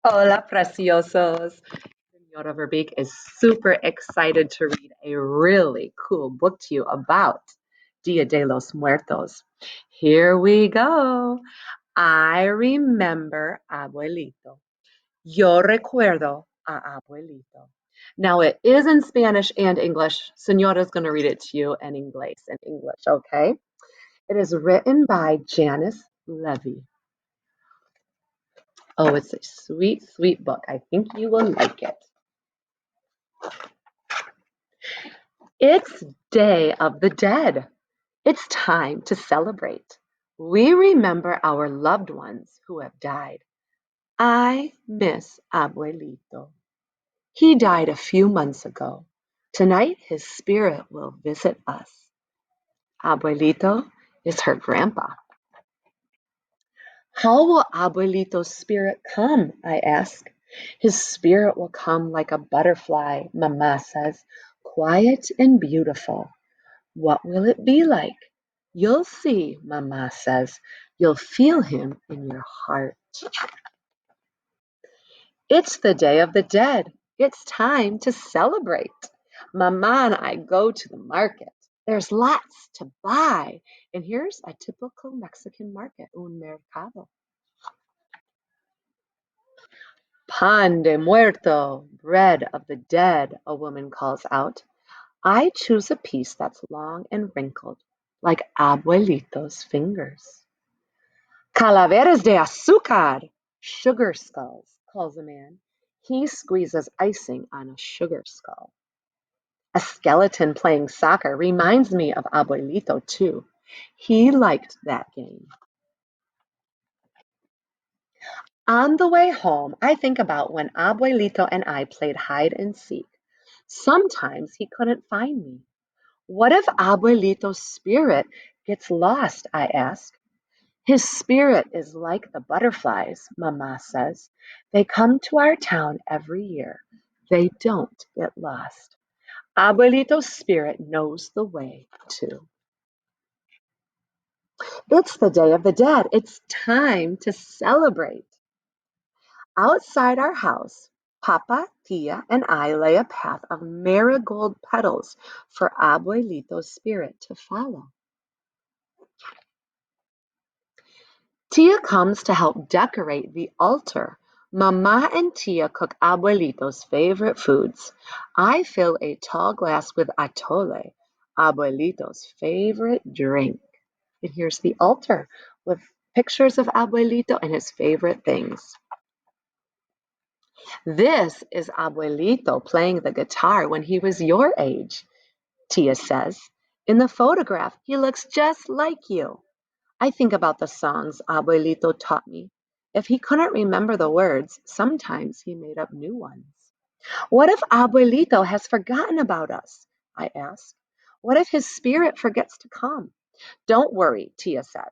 Hola, preciosos. Senora Verbeek is super excited to read a really cool book to you about Dia de los Muertos. Here we go. I remember Abuelito. Yo recuerdo a Abuelito. Now it is in Spanish and English. Senora's going to read it to you in English, okay? It is written by Janice Levy. Oh, it's a sweet, sweet book. I think you will like it. It's Day of the Dead. It's time to celebrate. We remember our loved ones who have died. I miss Abuelito. He died a few months ago. Tonight his spirit will visit us. Abuelito is her grandpa. How will Abuelito's spirit come? I ask. His spirit will come like a butterfly, Mama says, quiet and beautiful. What will it be like? You'll see, Mama says. You'll feel him in your heart. It's the Day of the Dead. It's time to celebrate. Mama and I go to the market. There's lots to buy. And here's a typical Mexican market, un mercado. Pan de muerto, bread of the dead, a woman calls out. I choose a piece that's long and wrinkled, like Abuelito's fingers. Calaveras de azúcar, sugar skulls, calls a man. He squeezes icing on a sugar skull. A skeleton playing soccer reminds me of Abuelito, too. He liked that game. On the way home, I think about when Abuelito and I played hide and seek. Sometimes he couldn't find me. What if Abuelito's spirit gets lost? I ask. His spirit is like the butterflies, Mama says. They come to our town every year. They don't get lost. Abuelito's spirit knows the way too. It's the Day of the Dead. It's time to celebrate. Outside our house, Papa, Tia, and I lay a path of marigold petals for Abuelito's spirit to follow. Tia comes to help decorate the altar. Mama and Tia cook Abuelito's favorite foods. I fill a tall glass with atole, Abuelito's favorite drink. And here's the altar with pictures of Abuelito and his favorite things. This is Abuelito playing the guitar when he was your age, Tia says. In the photograph, he looks just like you. I think about the songs Abuelito taught me. If he couldn't remember the words, sometimes he made up new ones. What if Abuelito has forgotten about us? I ask. What if his spirit forgets to come? Don't worry, Tia says.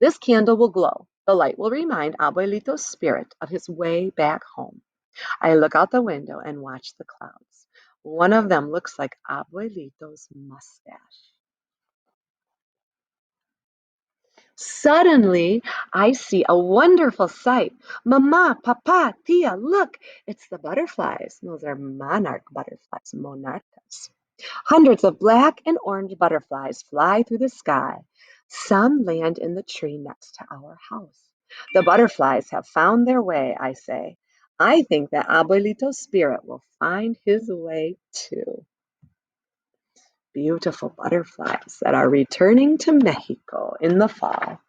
This candle will glow. The light will remind Abuelito's spirit of his way back home. I look out the window and watch the clouds. One of them looks like Abuelito's mustache. Suddenly, I see a wonderful sight. Mama, Papa, Tia, look, it's the butterflies. Those are monarch butterflies, monarchas. Hundreds of black and orange butterflies fly through the sky. Some land in the tree next to our house. The butterflies have found their way, I say. I think that Abuelito's spirit will find his way too. Beautiful butterflies that are returning to Mexico in the fall.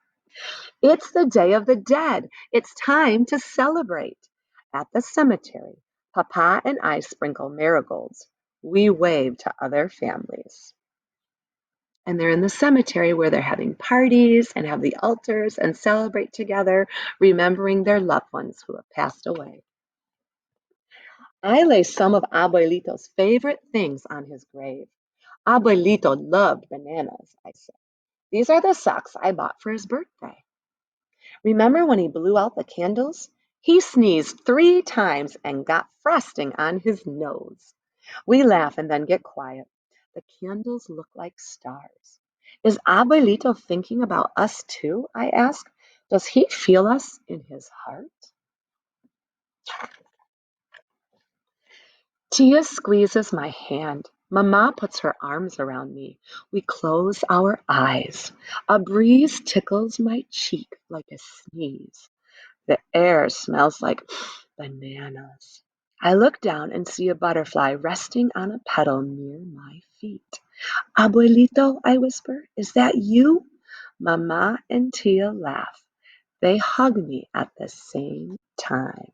It's the Day of the Dead. It's time to celebrate. At the cemetery, Papa and I sprinkle marigolds. We wave to other families. And they're in the cemetery where they're having parties and have the altars and celebrate together, remembering their loved ones who have passed away. I lay some of Abuelito's favorite things on his grave. Abuelito loved bananas, I say. These are the socks I bought for his birthday. Remember when he blew out the candles? He sneezed 3 times and got frosting on his nose. We laugh and then get quiet. The candles look like stars. Is Abuelito thinking about us too? I ask. Does he feel us in his heart? Tia squeezes my hand. Mama puts her arms around me. We close our eyes. A breeze tickles my cheek like a sneeze. The air smells like bananas. I look down and see a butterfly resting on a petal near my feet. Abuelito, I whisper, is that you? Mama and Tia laugh. They hug me at the same time.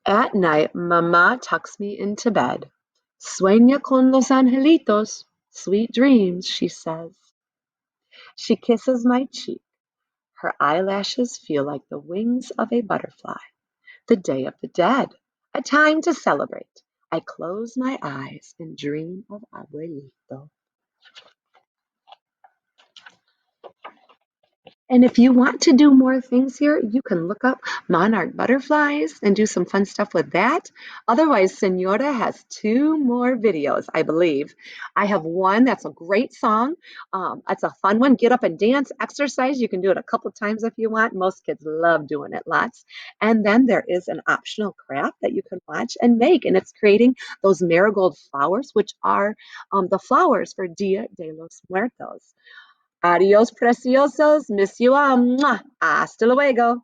At night, Mama tucks me into bed. Sueña con los angelitos. Sweet dreams, she says. She kisses my cheek. Her eyelashes feel like the wings of a butterfly. The Day of the Dead, a time to celebrate. I close my eyes and dream of Abuelito. And if you want to do more things here, you can look up monarch butterflies and do some fun stuff with that. Otherwise, Senora has two more videos, I believe. I have one that's a great song. It's a fun one. Get up and dance, exercise. You can do it a couple times if you want. Most kids love doing it lots. And then there is an optional craft that you can watch and make, and it's creating those marigold flowers, which are the flowers for Dia de los Muertos. Adios, preciosos. Miss you all. Mwah. Hasta luego.